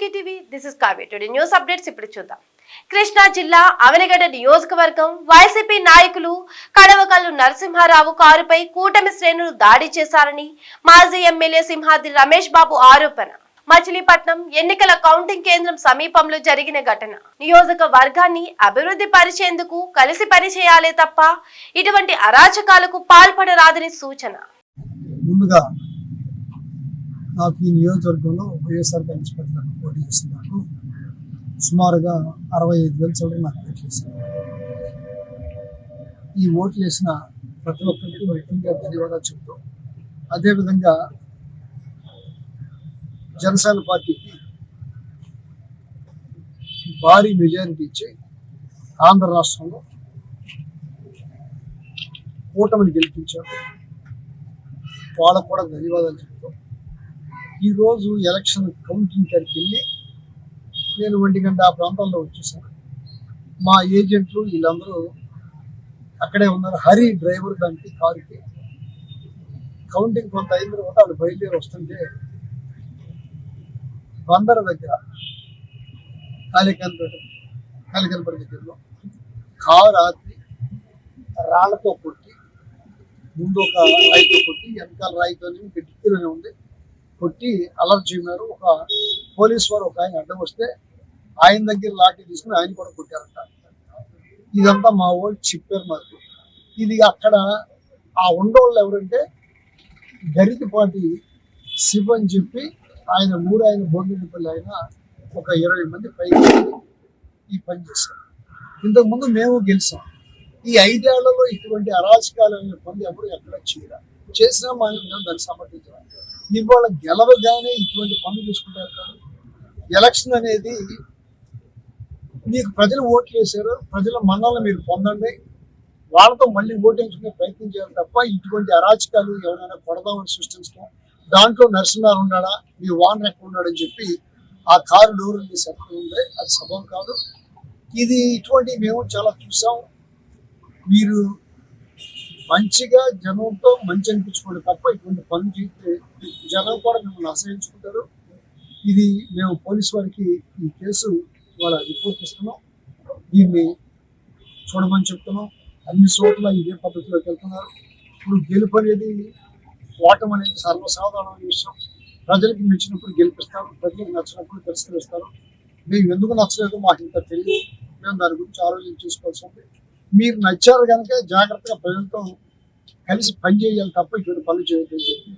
Okay TV this is Kavya today news updates ఇప్పుడు చూద్దాం. కృష్ణా జిల్లా అవనిగడ్డ నియోజకవర్గం వైసీపీ నాయకులు కడవకల్లు నరసింహారావు కారుపై కూటమి శ్రేణులు దాడి చేశారని మాజీ ఎమ్మెల్యే సింహాద్రి రమేష్ బాబు ఆరోపణ. మచిలీపట్నం ఎన్నికల కౌంటింగ్ కేంద్రం సమీపంలో జరిగిన ఘటన. నియోజకవర్గాన్ని అభివృద్ధి పరిచేందుకు కలిసి పనిచేయాలే తప్ప ఇటువంటి అరాచకాలకు పాల్పడరాదని సూచన. ముందుగా నాకు ఈ నియోజకవర్గంలో వైఎస్ఆర్ కాంగ్రెస్ పార్టీ పోటీ చేస్తున్నాను. సుమారుగా 65,000 చోట్ల నాకు ఓట్లేసాను. ఈ ఓట్లు వేసిన ప్రతి ఒక్కరికి ముఖ్యంగా ధన్యవాదాలు చెప్తూ, అదేవిధంగా జనసేన పార్టీకి భారీ మెజారిటీ ఇచ్చి ఆంధ్ర రాష్ట్రంలో కూటమిని గెలిపించారు. వాళ్ళకు కూడా ధన్యవాదాలు చెప్తూ, ఈరోజు ఎలక్షన్ కౌంటింగ్ కాడికి వెళ్ళి నేను 1 గంట ఆ ప్రాంతాల్లో వచ్చేసాను. మా ఏజెంట్లు వీళ్ళందరూ అక్కడే ఉన్నారు. హరి డ్రైవర్ దానికి కారుకి కౌంటింగ్ కొంత అయిన తర్వాత వాళ్ళు బయలుదేరి వస్తుంటే బందర దగ్గర కాళికనపేట దగ్గరలో కారు ఆపి రాళ్లతో కొట్టి, ముందు ఒక రాయితో కొట్టి, వెనకాల రాయితోనే గిట్టిలోనే ఉంది కొట్టి అలర్ట్ చేయన్నారు. ఒక పోలీస్ వారు ఒక ఆయన అడ్డం వస్తే ఆయన దగ్గర లాఠీ తీసుకుని ఆయన కూడా కొట్టారంట. ఇదంతా మా వాళ్ళు చెప్పారు మాకు. ఇది అక్కడ ఆ ఉండోళ్ళు ఎవరంటే గరికపాటి శివ అని చెప్పి ఆయన భోగిపల్లి ఆయన ఒక 20 మంది పైకి ఈ పని చేశారు. ఇంతకుముందు మేము గెలిచాం. ఈ 5 ఏళ్లలో ఇటువంటి అరాచకాలు పనులు ఎవరు ఎక్కడ చేసినా మేము దాన్ని సమర్థించాలి. ఇవాళ గెలవగానే ఇటువంటి పనులు చూసుకుంటారు కాదు. ఎలక్షన్ అనేది మీకు ప్రజలు ఓట్లు వేశారు, ప్రజల మన్నలను మీరు పొందండి, వాళ్ళతో మళ్ళీ ఓటేయించుకునే ప్రయత్నం చేయాలి తప్ప ఇటువంటి అరాచకాలు ఎవరైనా కొడదామని సృష్టించడం, దాంట్లో నరసింహారావు ఉన్నాడా, మీ వాన్ ఎక్కడ ఉన్నాడని చెప్పి ఆ కారు డోర్లు తీసి ఎక్కడ ఉంది, అది సభం కాదు. ఇది ఇటువంటి మేము చాలా చూసాం. మీరు మంచిగా జనంతో మంచి అనిపించుకోండి తప్ప ఇటువంటి పనులు చేస్తే జనం కూడా మిమ్మల్ని అసహించుకుంటారు. ఇది మేము పోలీసు వారికి ఈ కేసు వాళ్ళ రిపోర్ట్ ఇస్తున్నాం. దీన్ని చూడమని చెప్తున్నాం. అన్ని చోట్ల ఇదే పద్ధతిలోకి వెళ్తున్నారు. ఇప్పుడు గెలుపు అనేది, ఓటం అనేది సర్వసాధారణమైన విషయం. ప్రజలకి నచ్చినప్పుడు గెలిపిస్తారు, ప్రజలకు నచ్చినప్పుడు తిరస్కరిస్తారు. మేము ఎందుకు నచ్చలేదు మాకు ఇంకా తెలియదు. మేము దాని గురించి ఆలోచన చేసుకోవాల్సి ఉంది. మీరు నచ్చారు కనుక జాగ్రత్తగా ప్రజలతో కలిసి పనిచేయాలి తప్ప ఇటువంటి పనులు చేయొద్దని చెప్పి